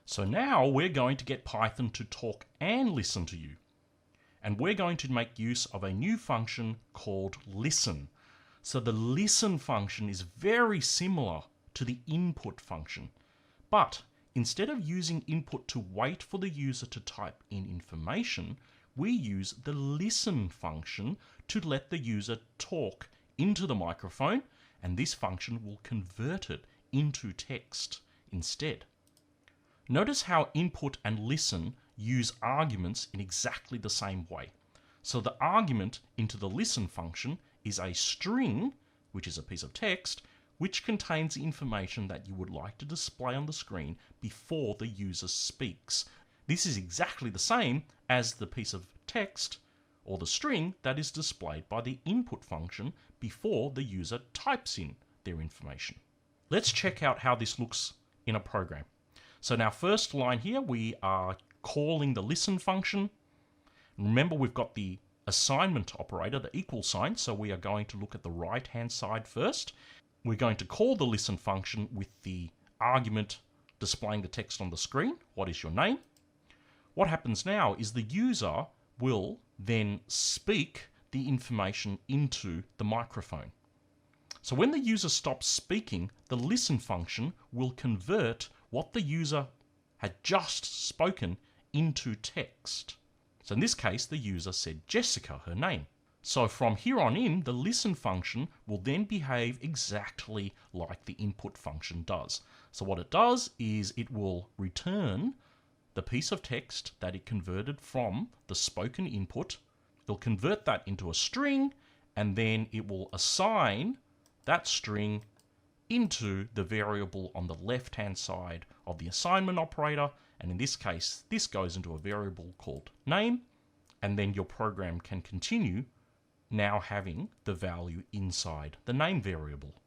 So now we're going to get Python to talk and listen to you. And we're going to make use of a new function called listen. So the listen function is very similar to the input function. But instead of using input to wait for the user to type in information, we use the listen function to let the user talk into the microphone, and this function will convert it into text instead. Notice how input and listen use arguments in exactly the same way. So the argument into the listen function is a string, which is a piece of text, which contains the information that you would like to display on the screen before the user speaks. This is exactly the same as the piece of text or the string that is displayed by the input function before the user types in their information. Let's check out how this looks in a program. So in our first line here, we are calling the listen function. Remember, we've got the assignment operator, the equal sign, so we are going to look at the right-hand side first. We're going to call the listen function with the argument displaying the text on the screen. What is your name? What happens now is the user will then speak the information into the microphone. So when the user stops speaking, the listen function will convert what the user had just spoken into text. So in this case, the user said Jessica, her name. So from here on in, the listen function will then behave exactly like the input function does. So what it does is it will return the piece of text that it converted from the spoken input. It'll convert that into a string, and then it will assign that string into the variable on the left-hand side of the assignment operator. And in this case, this goes into a variable called name, and then your program can continue now having the value inside the name variable.